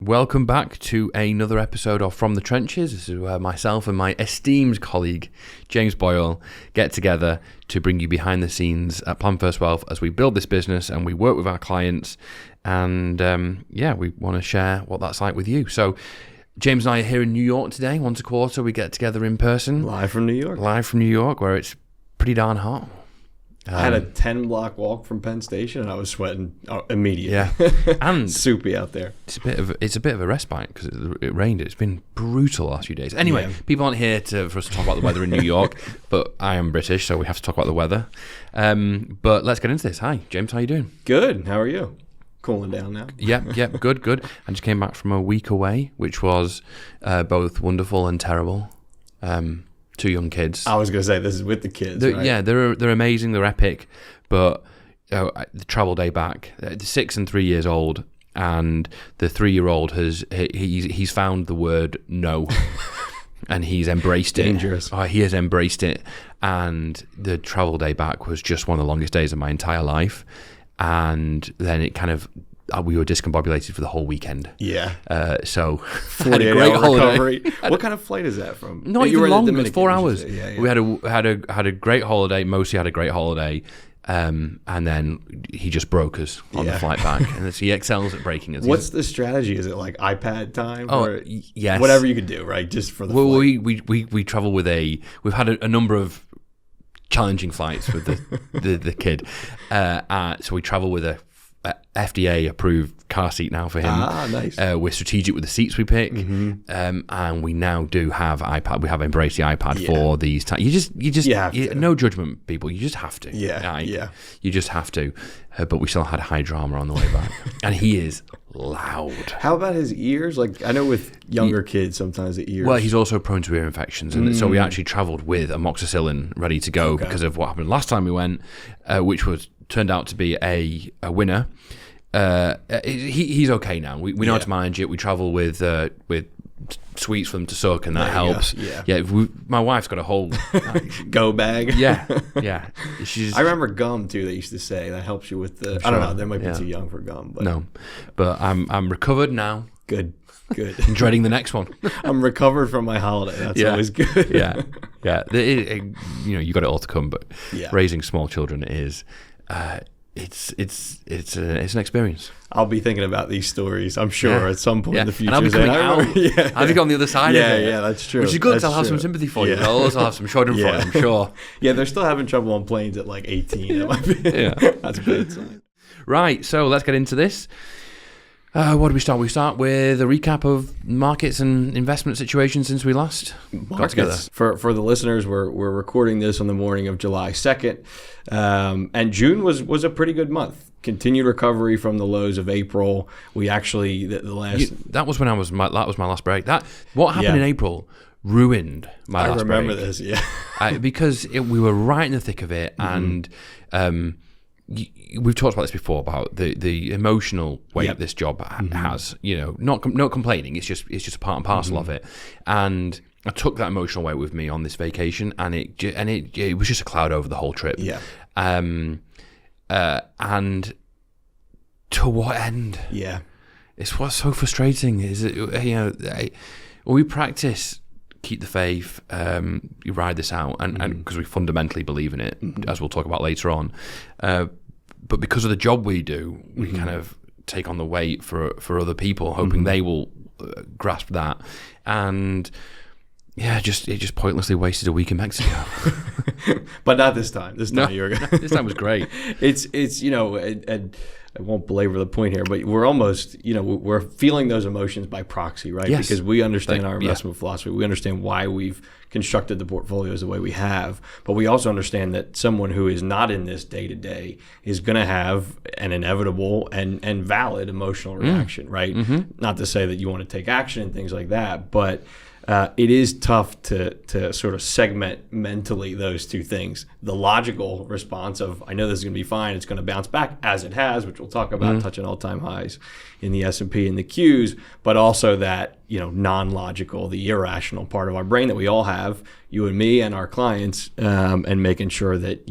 Welcome back to another episode of From the Trenches. This is where myself and my esteemed colleague, James Boyle, get together to bring you behind the scenes at Plan First Wealth as we build this business and we work with our clients. And we want to share what that's like with you. So James and I are here in New York today. Once a quarter, we get together in person. Live from New York, where it's pretty darn hot. I had a 10-block walk from Penn Station, and I was sweating immediately. Yeah, and soupy out there. It's a bit of a respite because it rained. It's been brutal the last few days. Anyway, people aren't here for us to talk about the weather in New York, but I am British, so we have to talk about the weather. But let's get into this. Hi, James. How are you doing? Good. How are you? Cooling down now. Yep. Good. I just came back from a week away, which was both wonderful and terrible. 2 young kids. I was going to say, this is with the kids, right? Yeah, they're amazing. They're epic. But the travel day back, 6 and 3 years old, and the 3-year-old he's found the word no, and he's embraced it. Dangerous. Oh, he has embraced it. And the travel day back was just one of the longest days of my entire life. And then it kind of, we were discombobulated for the whole weekend. Yeah. So 48-hour recovery. What kind of flight is that from? Not even long. It was 4 hours. Yeah. We had a great holiday. Mostly had a great holiday. And then he just broke us on the flight back. And he excels at breaking us. What's the strategy? Is it like iPad time? Oh, or yes. Whatever you could do, right? Just for the flight. We travel with we've had a number of challenging flights with the kid. So we travel with a FDA approved car seat now for him. Nice. We're strategic with the seats we pick, and we now do have iPad. We have embraced the iPad for these times. You have to. No judgment, people. You just have to. Yeah. You just have to. But we still had high drama on the way back, and he is loud. How about his ears? Like, I know with younger kids, sometimes the ears. Well, he's also prone to ear infections, and so we actually travelled with amoxicillin ready to go because of what happened last time we went, which turned out to be a winner. He's okay now. We know how to manage it. We travel with sweets for them to suck, and that helps. My wife's got a whole go bag. Yeah. I remember gum too. They used to say that helps you with the. I don't know. They might be too young for gum. But. No, but I'm recovered now. Good. I'm dreading the next one. I'm recovered from my holiday. That's always good. Yeah. You got it all to come, but raising small children is. It's an experience. I'll be thinking about these stories, I'm sure, at some point in the future. And I'll be coming out. I'll be on the other side of it. Yeah, that's true. Which is good because I'll have some sympathy for you. I'll also have some children for you, I'm sure. Yeah, they're still having trouble on planes at like 18. It might be. That's a bad sign. Right, so let's get into this. What do we start? We start with a recap of markets and investment situations since we last got together. For the listeners, we're recording this on the morning of July 2nd, and June was a pretty good month. Continued recovery from the lows of April. We actually that was my last break. What happened in April ruined my last break. I remember this, because we were right in the thick of it, and. We've talked about this before about the emotional weight this job has. Not complaining. It's just a part and parcel of it. And I took that emotional weight with me on this vacation, and it was just a cloud over the whole trip. Yeah. And to what end? Yeah. It's what's so frustrating. Is it? We practice. Keep the faith, you ride this out, and because we fundamentally believe in it, as we'll talk about later on. But because of the job we do, we kind of take on the weight for other people, hoping they will grasp that. And it just pointlessly wasted a week in Mexico. But not this time. This time this time was great. It's and I won't belabor the point here, but we're almost, we're feeling those emotions by proxy, right? Yes. Because we understand our investment philosophy. We understand why we've constructed the portfolios the way we have. But we also understand that someone who is not in this day-to-day is going to have an inevitable and valid emotional reaction, right? Not to say that you want to take action and things like that, but it is tough to sort of segment mentally those two things. The logical response of, I know this is going to be fine, it's going to bounce back, as it has, which we'll talk about, touching all-time highs in the S&P and the Qs, but also that, non-logical, the irrational part of our brain that we all have, you and me and our clients, and making sure that,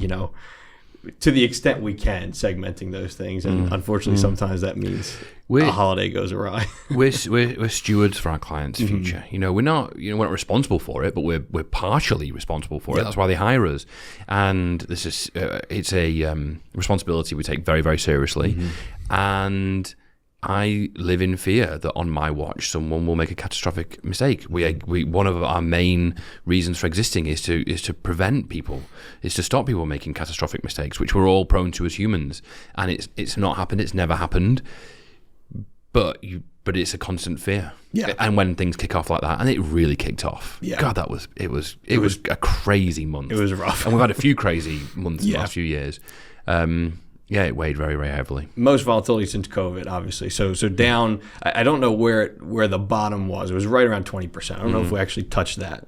to the extent we can, segmenting those things. And unfortunately, sometimes that means a holiday goes awry. we're stewards for our clients' future. We're not responsible for it, but we're partially responsible for it. That's why they hire us, and this is it's a responsibility we take very, very seriously. And I live in fear that on my watch someone will make a catastrophic mistake. We one of our main reasons for existing is to prevent people, is to stop people making catastrophic mistakes, which we're all prone to as humans. And it's not happened. It's never happened. But it's a constant fear. Yeah. And when things kick off like that, and it really kicked off. Yeah. God, it was a crazy month. It was rough. And we've had a few crazy months in the last few years. It weighed very, very heavily. Most volatility since COVID, obviously. So down. I don't know where the bottom was. It was right around 20%. I don't know if we actually touched that.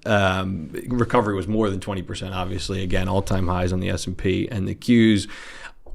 Recovery was more than 20%. Obviously, again, all-time highs on the S&P and the Qs.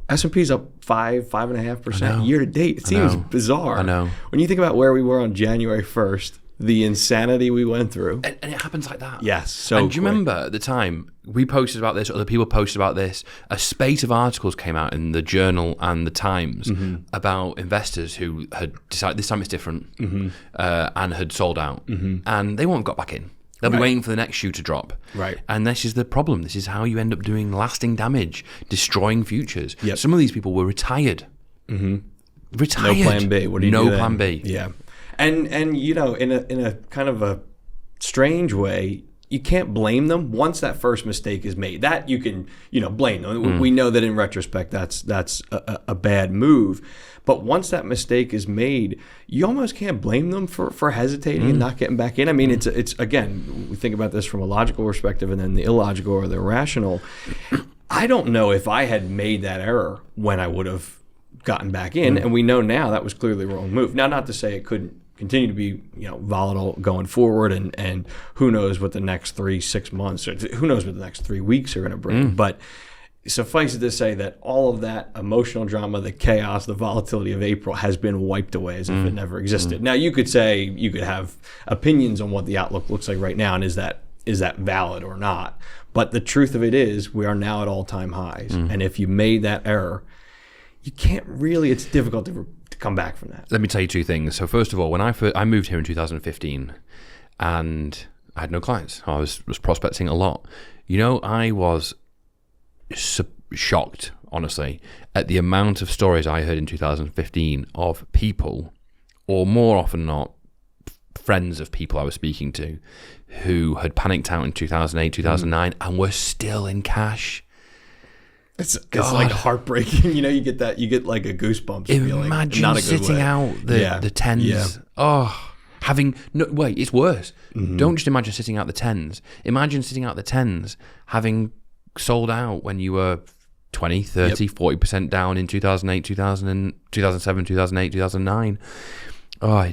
S&P's up 5.5% year to date. It seems bizarre. I know. When you think about where we were on January 1st, the insanity we went through. And it happens like that. Yes. So and do you remember at the time we posted about this, other people posted about this, a spate of articles came out in the Journal and the Times about investors who had decided this time it's different and had sold out. And they won't have got back in. They'll be waiting for the next shoe to drop. Right. And this is the problem. This is how you end up doing lasting damage, destroying futures. Yep. Some of these people were retired. Retired. No plan B. What do you do No then? plan B. Yeah. And in a kind of a strange way, you can't blame them once that first mistake is made. That you can, blame them. We know that in retrospect that's a bad move. But once that mistake is made, you almost can't blame them for hesitating and not getting back in. I mean, it's again, we think about this from a logical perspective and then the illogical or the irrational. I don't know if I had made that error when I would have gotten back in, and we know now that was clearly the wrong move. Now, not to say it couldn't continue to be volatile going forward, and who knows what the next 3-6 months, or who knows what the next 3 weeks are going to bring. But suffice it to say that all of that emotional drama, the chaos, the volatility of April has been wiped away as if it never existed. Now, you could have opinions on what the outlook looks like right now, and is that valid or not? But the truth of it is, we are now at all-time highs, and if you made that error, you can't really. It's difficult to come back from that. Let me tell you two things. So first of all, when I moved here in 2015, and I had no clients. I was prospecting a lot. I was shocked, honestly, at the amount of stories I heard in 2015 of people, or more often than not, friends of people I was speaking to, who had panicked out in 2008, 2009, and were still in cash. It's like heartbreaking. You get like a goosebumps feeling. Imagine not a good sitting way. out the tens. Yeah. Oh, wait, it's worse. Don't just imagine sitting out the tens. Imagine sitting out the tens, having sold out when you were 20, 30, 40% down in 2008, 2007, 2008, 2009. Oh,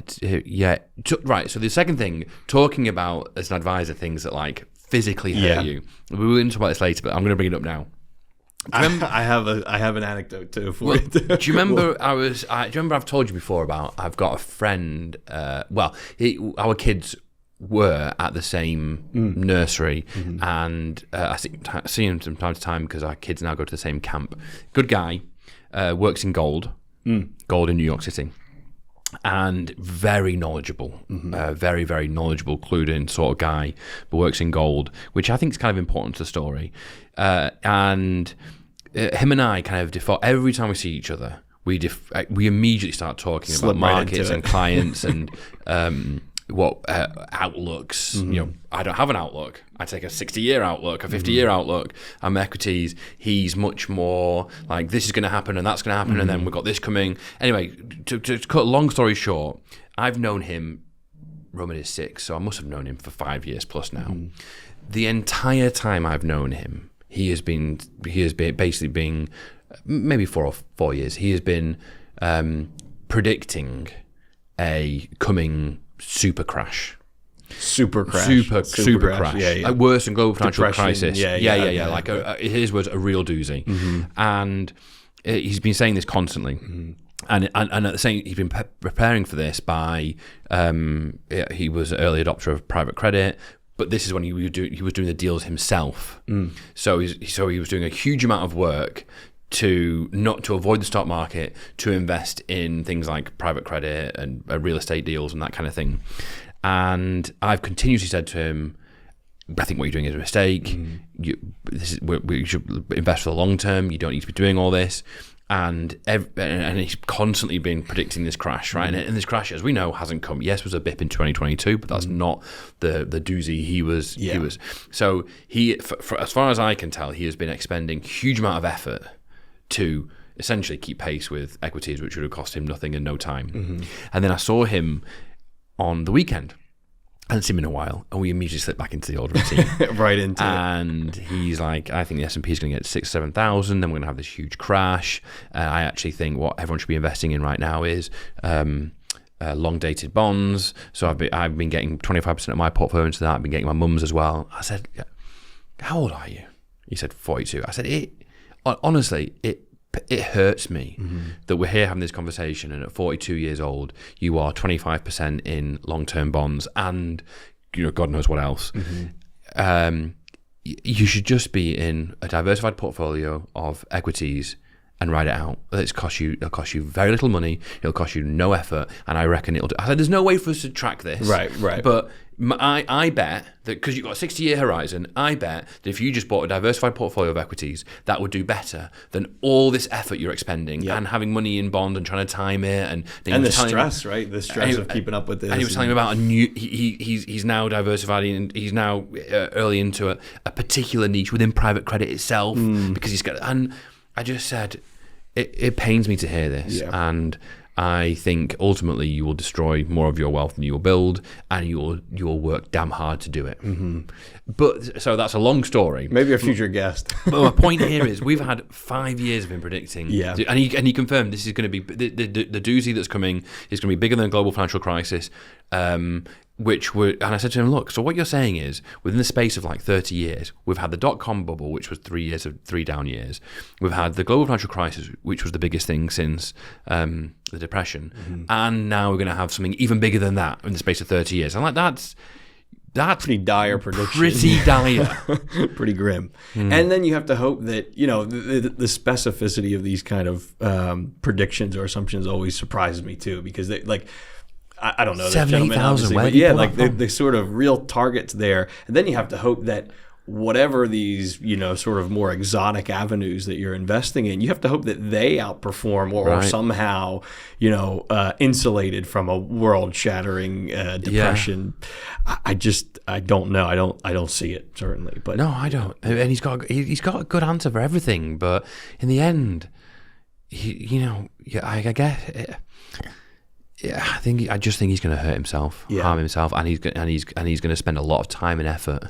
right. So the second thing, talking about as an advisor things that like physically hurt you. We will talk about this later, but I'm going to bring it up now. I have an anecdote too for you. Do you remember I've told you before about I've got a friend. Our kids were at the same nursery, and I see him from time to time because our kids now go to the same camp. Good guy, works in gold in New York City, and very knowledgeable, very, very knowledgeable, clued in sort of guy, but works in gold, which I think is kind of important to the story. And him and I kind of default every time we see each other. We immediately start talking about markets and clients and what outlooks. I don't have an outlook. I take a 60-year outlook, a 50-year outlook. I'm equities. He's much more like this is going to happen and that's going to happen, and then we've got this coming. Anyway, to cut a long story short, I've known him. Roman is 6, so I must have known him for 5 years plus now. The entire time I've known him, he has been basically being maybe 4 or 4 years. He has been predicting a coming super crash. Super crash. Super crash. Yeah. Like worse than global financial Depression. crisis. Yeah. Like his words, a real doozy. And he's been saying this constantly. And at the same, he's been preparing for this by he was an early adopter of private credit. But this is when he was doing the deals himself. So he was doing a huge amount of work to avoid the stock market, to invest in things like private credit and real estate deals and that kind of thing. And I've continuously said to him, I think what you're doing is a mistake. We should invest for the long term. You don't need to be doing all this. And he's constantly been predicting this crash, right? And this crash, as we know, hasn't come. Yes, was a bip in 2022, but that's not the doozy he was. So for as far as I can tell, he has been expending huge amount of effort to essentially keep pace with equities, which would have cost him nothing and no time. And then I saw him on the weekend. I hadn't seen him in a while, and we immediately slipped back into the old routine. Right into it. And he's like, I think the S&P is going to get 6,000 or 7,000, then we're going to have this huge crash. I actually think what everyone should be investing in right now is long-dated bonds. So I've been getting 25% of my portfolio into that. I've been getting my mum's as well. I said, how old are you? He said, 42. I said, honestly, it hurts me that we're here having this conversation, and at 42 years old, you are 25% in long-term bonds and, God knows what else. You should just be in a diversified portfolio of equities and ride it out. It'll cost you very little money. It'll cost you no effort, and I reckon it'll. I said, there's no way for us to track this. Right. But I bet that because you've got a 60-year horizon, I bet that if you just bought a diversified portfolio of equities, that would do better than all this effort you're expending and having money in bond and trying to time it and the stress, right? The stress of keeping up with this. And he was telling me about a new. He's now diversified and he's now early into a particular niche within private credit itself because he's got. And I just said, it pains me to hear this, and I think ultimately you will destroy more of your wealth than you will build, and you will work damn hard to do it. But so that's a long story. Maybe a future guest. But my point here is we've had 5 years of him predicting, and he confirmed this is going to be the doozy that's coming is going to be bigger than the global financial crisis. And I said to him, look, so what you're saying is within the space of like 30 years, we've had the dot-com bubble, which was 3 years of 3 down years. We've had the global financial crisis, which was the biggest thing since the Depression. And now we're going to have something even bigger than that in the space of 30 years. I'm like, that's pretty dire prediction. Pretty dire. Pretty grim. And then you have to hope that, the specificity of these kind of predictions or assumptions always surprises me too, because they I don't know. 70,000. The sort of real targets there. And then you have to hope that whatever these, sort of more exotic avenues that you're investing in, you have to hope that they outperform or somehow, insulated from a world-shattering depression. I don't know. I don't see it, certainly. But no, I don't. And he's got a good answer for everything. But in the end, I guess. I just think he's going to hurt himself, harm himself, and he's going to spend a lot of time and effort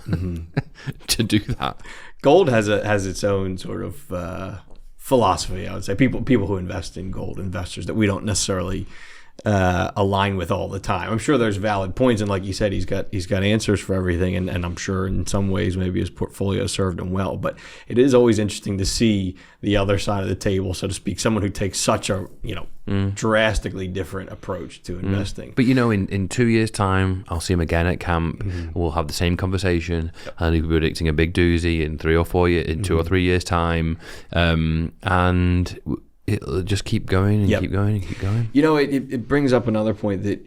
to do that. Gold has its own sort of philosophy, I would say. People who invest in gold, investors that we don't necessarily align with all the time. I'm sure there's valid points, and like you said, he's got answers for everything, and I'm sure in some ways maybe his portfolio served him well. But it is always interesting to see the other side of the table, so to speak, someone who takes such a drastically different approach to investing. But in 2 years' time, I'll see him again at camp. We'll have the same conversation, and he'll be predicting a big doozy in 2 or 3 years' time, and it'll just keep going and keep going and keep going. It brings up another point that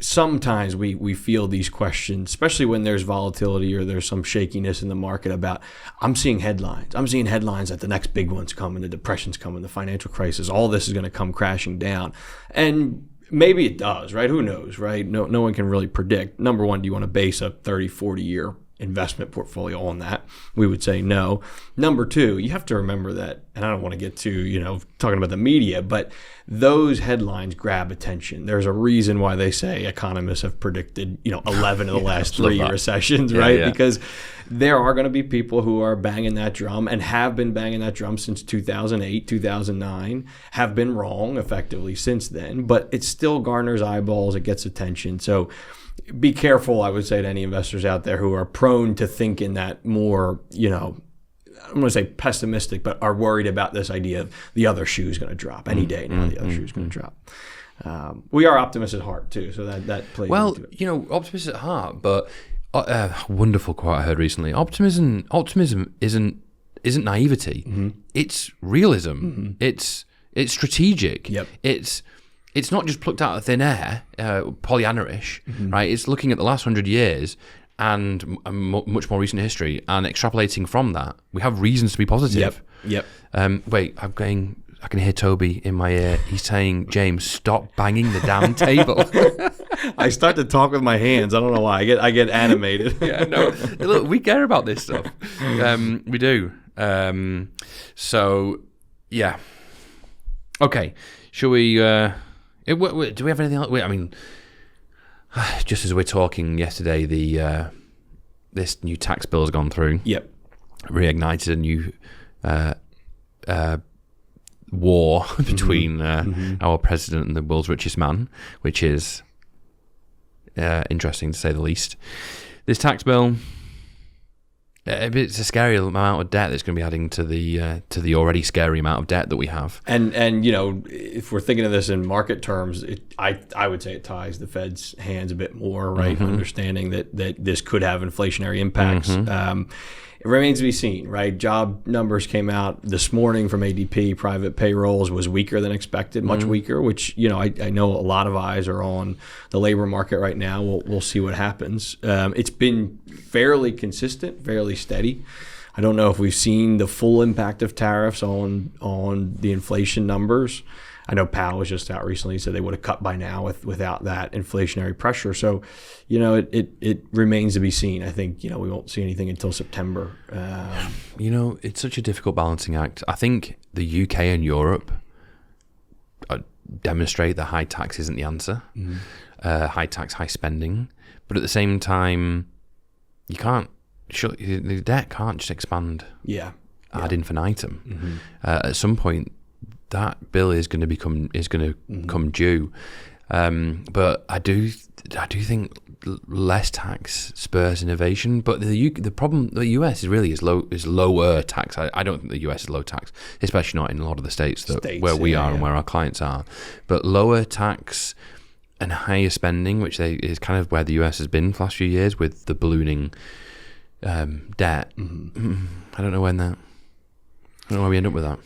sometimes we feel these questions, especially when there's volatility or there's some shakiness in the market about, I'm seeing headlines that the next big one's coming, the depression's coming, the financial crisis, all this is going to come crashing down. And maybe it does, right? Who knows, right? No one can really predict. Number one, do you want to base a 30, 40 year investment portfolio on that? We would say no. Number two, you have to remember that, and I don't want to get to, talking about the media, but those headlines grab attention. There's a reason why they say economists have predicted, 11 of the last 3 recessions, right? Because there are going to be people who are banging that drum and have been banging that drum since 2008, 2009, have been wrong effectively since then, but it still garners eyeballs, it gets attention. So be careful, I would say, to any investors out there who are prone to think in that more, I'm going to say pessimistic, but are worried about this idea of the other shoe is going to drop any day now. The other shoe is going to drop. We are optimists at heart too, so that plays into it. Optimists at heart, but wonderful quote I heard recently. Optimism isn't isn't naivety. It's realism. It's strategic. Yep. It's not just plucked out of thin air, Pollyanna-ish, right? It's looking at the last 100 years and much more recent history and extrapolating from that. We have reasons to be positive. Yep. Wait, I can hear Toby in my ear. He's saying, James, stop banging the damn table. I start to talk with my hands. I don't know why. I get animated. Yeah, no. Look, we care about this stuff. We do. So, yeah. Okay. Shall we... do we have anything else? I mean, just as we're talking yesterday, this new tax bill has gone through. Yep. Reignited a new war between our president and the world's richest man, which is interesting to say the least. This tax bill, it's a scary amount of debt that's going to be adding to the already scary amount of debt that we have. And if we're thinking of this in market terms, I would say it ties the Fed's hands a bit more, right? Understanding that this could have inflationary impacts. It remains to be seen, right? Job numbers came out this morning from ADP. Private payrolls was weaker than expected, much weaker, which, I know a lot of eyes are on the labor market right now. We'll see what happens. It's been fairly consistent, fairly steady. I don't know if we've seen the full impact of tariffs on the inflation numbers. I know Powell was just out recently, so they would have cut by now without that inflationary pressure. So, it remains to be seen. I think, we won't see anything until September. It's such a difficult balancing act. I think the UK and Europe demonstrate that high tax isn't the answer. High tax, high spending. But at the same time, the debt can't just expand ad infinitum. At some point, that bill is going to come due, but I do think less tax spurs innovation. But the problem, the US is lower tax. I don't think the US is low tax, especially not in a lot of the states where we are and where our clients are. But lower tax and higher spending, which is kind of where the US has been for the last few years with the ballooning debt. I don't know where we end up with that.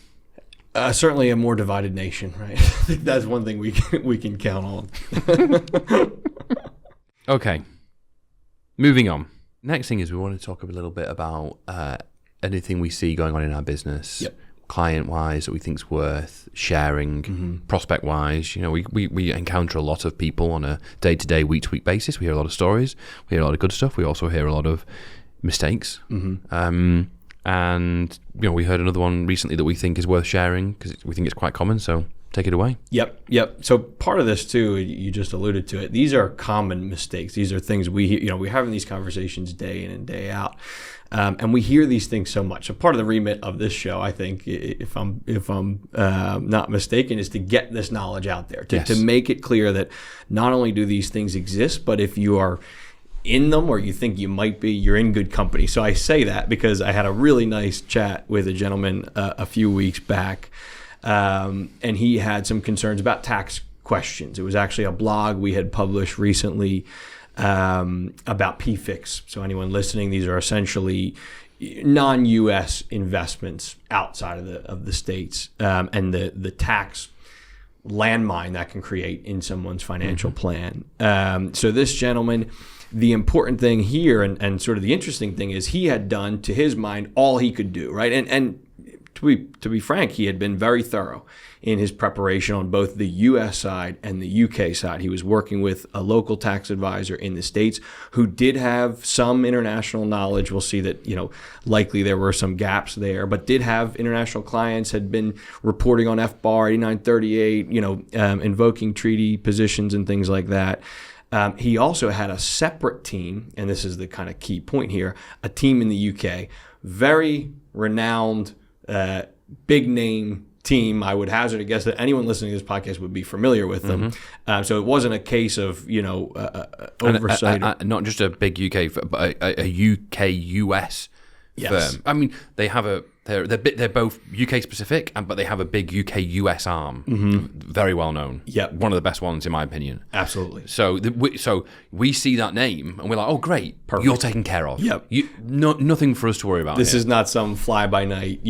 Certainly a more divided nation, right? I think that's one thing we can count on. Okay. Moving on. Next thing is we want to talk a little bit about anything we see going on in our business, client-wise, that we think's worth sharing, prospect-wise. We encounter a lot of people on a day-to-day, week-to-week basis. We hear a lot of stories. We hear a lot of good stuff. We also hear a lot of mistakes. And we heard another one recently that we think is worth sharing because we think it's quite common. So take it away. Yep. So part of this too, you just alluded to it. These are common mistakes. These are things we're having these conversations day in and day out, and we hear these things so much. So part of the remit of this show, I think, if I'm not mistaken, is to get this knowledge out there to make it clear that not only do these things exist, but if you are in them or you think you might be, you're in good company. So I say that because I had a really nice chat with a gentleman a few weeks back, and he had some concerns about tax questions. It was actually a blog we had published recently about PFICs. So anyone listening, these are essentially non-U.S. investments outside of the states, and the tax landmine that can create in someone's financial plan. So this gentleman, the important thing here and sort of the interesting thing is he had done, to his mind, all he could do, right? And to be frank, he had been very thorough in his preparation on both the U.S. side and the UK side. He was working with a local tax advisor in the States who did have some international knowledge. We'll see that, likely there were some gaps there, but did have international clients, had been reporting on FBAR 8938, invoking treaty positions and things like that. He also had a separate team, and this is the kind of key point here, a team in the UK, very renowned, big name team. I would hazard a guess that anyone listening to this podcast would be familiar with them. So it wasn't a case of, oversight. Not just a big UK, but a UK-US firm. I mean, they have They're both UK specific, but they have a big UK US arm, very well known. Yep. One of the best ones in my opinion. Absolutely. So we see that name and we're like, oh great, perfect. You're taken care of. Yep. Nothing for us to worry about. This is not some fly by night,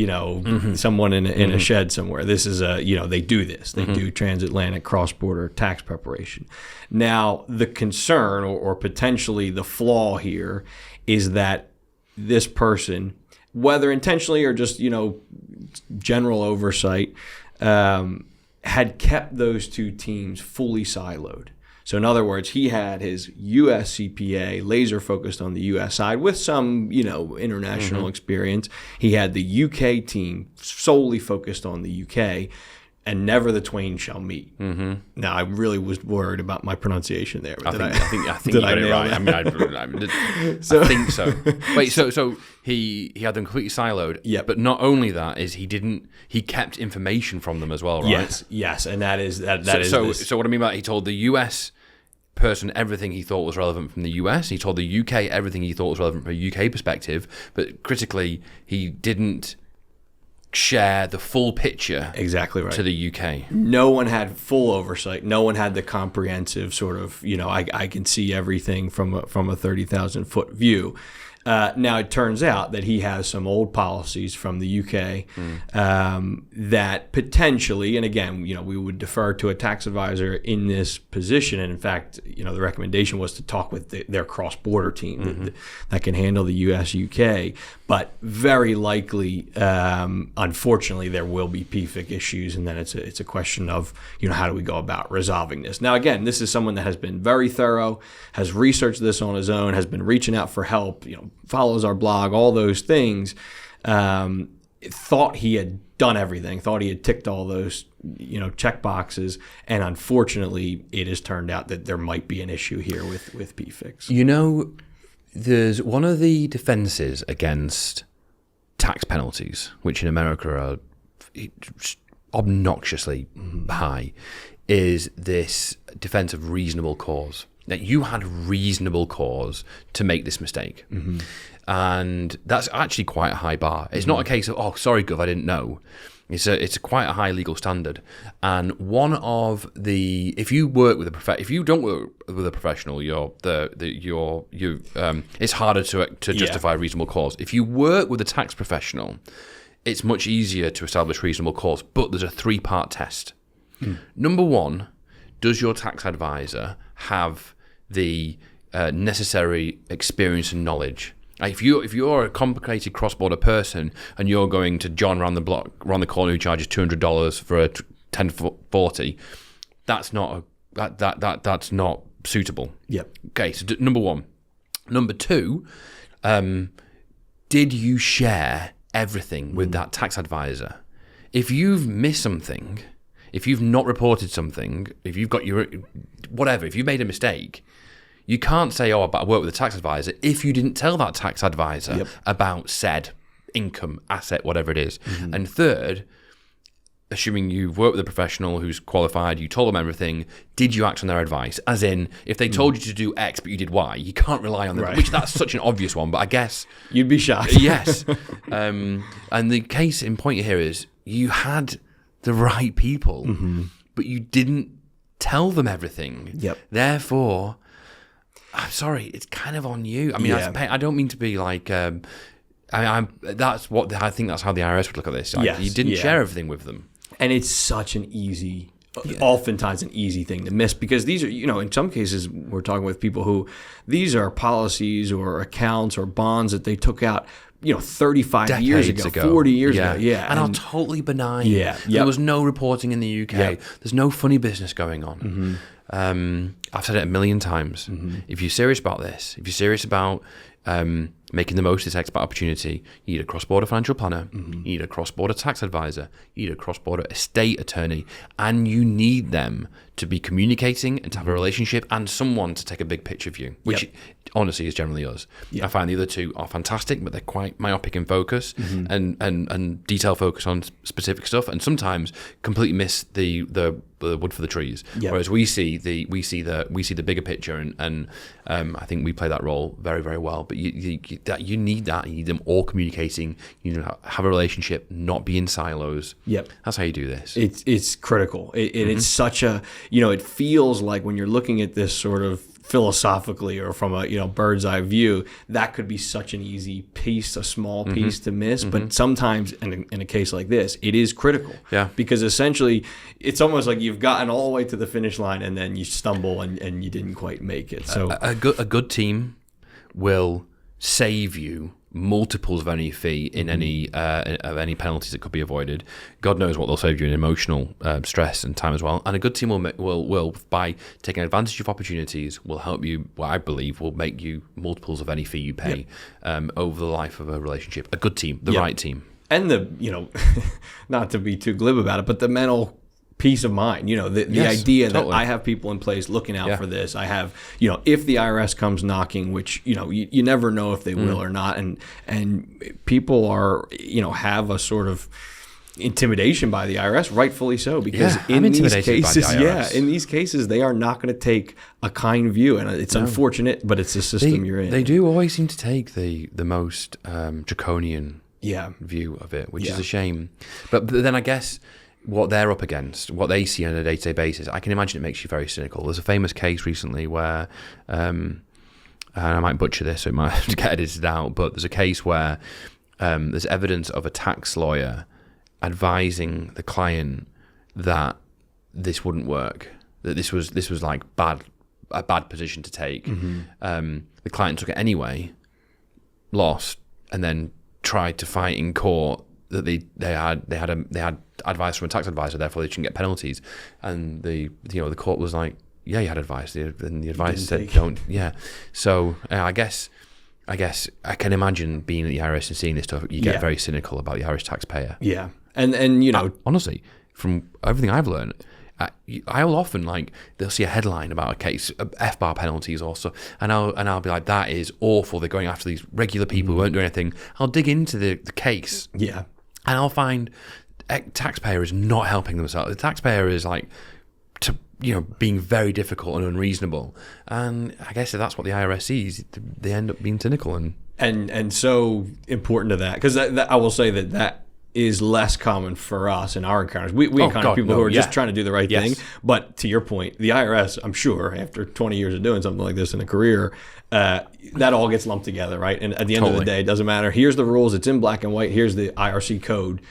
someone in a shed somewhere. This is they do this. They do transatlantic cross-border tax preparation. Now the concern or potentially the flaw here is that this person, whether intentionally or just, general oversight, had kept those two teams fully siloed. So in other words, he had his U.S. CPA laser focused on the U.S. side with some, international experience. He had the U.K. team solely focused on the U.K., and never the twain shall meet. Now, I really was worried about my pronunciation there. I think you got it right. I think so. Wait, so he had them completely siloed. Yeah. But not only that is he kept information from them as well, right? Yes, and that is So what I mean by that, he told the US person everything he thought was relevant from the US. He told the UK everything he thought was relevant from a UK perspective. But critically, he didn't share the full picture exactly right to the UK. No one had full oversight. No one had the comprehensive sort of, I can see everything from a 30,000 foot view. Now it turns out that he has some old policies from the UK that potentially, and again, we would defer to a tax advisor in this position. And in fact, the recommendation was to talk with their cross-border team that can handle the US UK. But very likely, unfortunately, there will be PFIC issues, and then it's a question of how do we go about resolving this. Now, again, this is someone that has been very thorough, has researched this on his own, has been reaching out for help, follows our blog, all those things. Thought he had done everything, thought he had ticked all those check boxes, and unfortunately, it has turned out that there might be an issue here with PFICs. There's one of the defenses against tax penalties, which in America are obnoxiously high, is this defense of reasonable cause. That you had reasonable cause to make this mistake. And that's actually quite a high bar. It's not a case of, oh, sorry, Gov, I didn't know. It's quite a high legal standard. And one of the, if you don't work with a professional, it's harder to justify reasonable cause. If you work with a tax professional, it's much easier to establish reasonable cause. But there's a 3-part test. Number one, does your tax advisor have the necessary experience and knowledge? If you're a complicated cross-border person and you're going to John around the corner who charges $200 for a 1040, that's not suitable. Yep. Okay, so number one. Number two, did you share everything with that tax advisor? If you've missed something, if you've not reported something, if you've got if you've made a mistake, you can't say, oh, but I work with a tax advisor if you didn't tell that tax advisor about said income, asset, whatever it is. And third, assuming you've worked with a professional who's qualified, you told them everything, did you act on their advice? As in, if they told you to do X but you did Y, you can't rely on them, which that's such an obvious one, but I guess... You'd be shocked. Yes. And the case in point here is you had the right people, but you didn't tell them everything. Yep. Therefore... I'm sorry, it's kind of on you. I mean, I don't mean to be like. I think that's how the IRS would look at this. You didn't share everything with them, and it's such an easy, oftentimes an easy thing to miss because these are, in some cases we're talking with people who these are policies or accounts or bonds that they took out. 35 years ago, 40 years ago. Yeah. And are totally benign. Yeah. There was no reporting in the UK. There's no funny business going on. I've said it a million times. If you're serious about this, if you're serious about making the most of this expat opportunity, you need a cross-border financial planner, you need a cross-border tax advisor, you need a cross-border estate attorney, and you need them to be communicating and to have a relationship and someone to take a big picture view, which honestly is generally us. I find the other two are fantastic, but they're quite myopic in focus and detail focus on specific stuff, and sometimes completely miss the wood for the trees. Yep. Whereas we see the bigger picture, and I think we play that role very, very well. But you need that. You need them all communicating. You know, have a relationship, not be in silos. Yep. That's how you do this. It's critical. It's such a, it feels like when you're looking at this sort of philosophically or from a bird's eye view, that could be such an easy piece, a small piece to miss. But sometimes in a case like this, it is critical. Yeah. Because essentially it's almost like you've gotten all the way to the finish line and then you stumble and you didn't quite make it. So a good team will save you multiples of any fee in any penalties that could be avoided. God knows what they'll save you in emotional stress and time as well. And a good team will by taking advantage of opportunities, will help you. What I believe will make you multiples of any fee you pay over the life of a relationship. A good team, the right team, and the not to be too glib about it, but the mental peace of mind, the idea that I have people in place looking out for this. I have, if the IRS comes knocking, which, you never know if they will or not. And people are, have a sort of intimidation by the IRS, rightfully so, because in these cases, they are not going to take a kind view. And it's unfortunate, but it's the system you're in. They do always seem to take the most draconian view of it, which is a shame. But then I guess what they're up against, what they see on a day-to-day basis, I can imagine it makes you very cynical. There's a famous case recently where, and I might butcher this, so it might have to get edited out, but there's a case where there's evidence of a tax lawyer advising the client that this wouldn't work, that this was like a bad position to take. The client took it anyway, lost, and then tried to fight in court that they had advice from a tax advisor, therefore they shouldn't get penalties. And the court was like, yeah, you had advice, and the advisor said don't. Yeah, so I guess I can imagine being at the IRS and seeing this stuff. You get very cynical about the Irish taxpayer. Yeah, and honestly, from everything I've learned, I'll often they'll see a headline about a case, F-bar penalties also, and I'll be like, that is awful. They're going after these regular people who won't do anything. I'll dig into the case. Yeah. And I'll find taxpayer is not helping themselves. The taxpayer is being very difficult and unreasonable. And I guess if that's what the IRS sees, they end up being cynical and so important to that, because I will say that is less common for us in our encounters. We encounter people who are just trying to do the right thing. But to your point, the IRS, I'm sure, after 20 years of doing something like this in a career, that all gets lumped together, right? And at the end of the day, it doesn't matter. Here's the rules. It's in black and white. Here's the IRC code.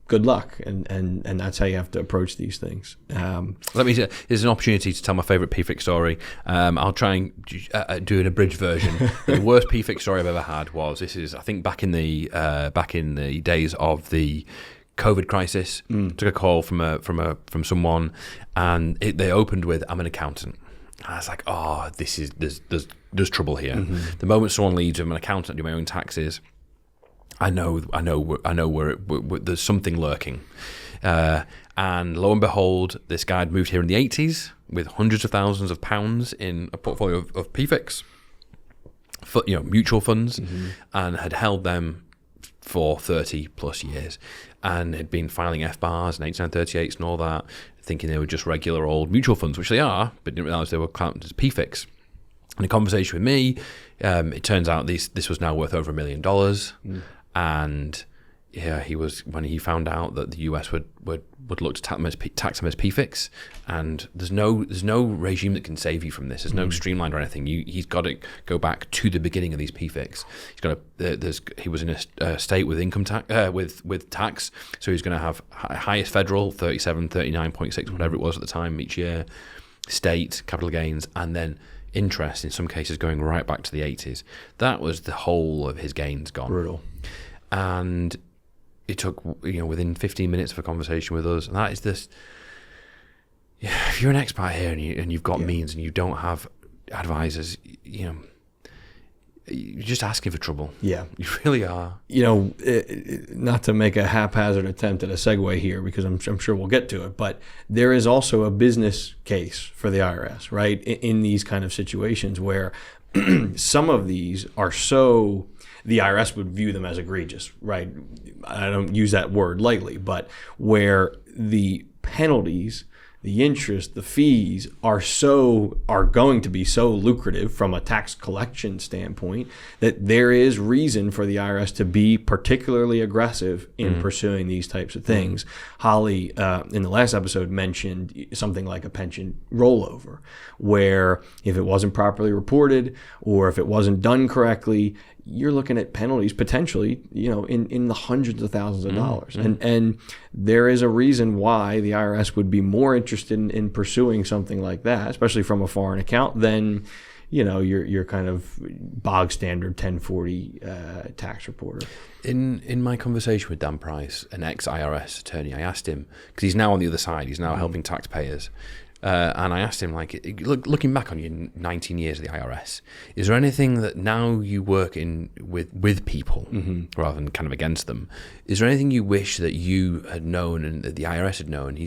Good luck. And that's how you have to approach these things. Let me say, there's an opportunity to tell my favourite PFIC story. I'll try and do an abridged version. The worst PFIC story I've ever had was, this is, I think, back in the days of the COVID crisis. Took a call from someone, and they opened with, "I'm an accountant." And I was like, "Oh, there's trouble here." The moment someone leaves, "I'm an accountant, I do my own taxes," I know where there's something lurking. And lo and behold, this guy had moved here in the 80s with hundreds of thousands of pounds in a portfolio of PFICs, mutual funds, and had held them for 30 plus years, and had been filing F-bars and 8938s and all that, thinking they were just regular old mutual funds, which they are, but didn't realize they were counted as PFICs. In a conversation with me, it turns out this was now worth over $1 million. And he was, when he found out that the US would look to tax him as PFICs, and there's no regime that can save you from this. There's no streamlined or anything. He's got to go back to the beginning of these PFICs. He was in a state with income tax with tax, so he's going to have highest federal 37, 39.6, whatever it was at the time each year, state capital gains, and then interest in some cases going right back to the 80s. That was the whole of his gains gone. Brutal. And it took, within 15 minutes of a conversation with us, and that is this. Yeah, if you're an expat here and you've got means and you don't have advisors, you're just asking for trouble. Yeah, you really are. Not to make a haphazard attempt at a segue here, because I'm sure we'll get to it, but there is also a business case for the IRS, right? In these kind of situations where some of these are so, the IRS would view them as egregious, right? I don't use that word lightly, but where the penalties the interest, the fees are going to be so lucrative from a tax collection standpoint that there is reason for the IRS to be particularly aggressive in pursuing these types of things. Holly, in the last episode, mentioned something like a pension rollover, where if it wasn't properly reported or if it wasn't done correctly, you're looking at penalties potentially, in the hundreds of thousands of dollars. And there is a reason why the IRS would be more interested in pursuing something like that, especially from a foreign account, than your kind of bog standard 1040 tax reporter. In my conversation with Dan Price, an ex-IRS attorney, I asked him, because he's now on the other side, he's now helping taxpayers. And I asked him, looking back on your 19 years of the IRS, is there anything that now you work in with people rather than kind of against them? Is there anything you wish that you had known and that the IRS had known?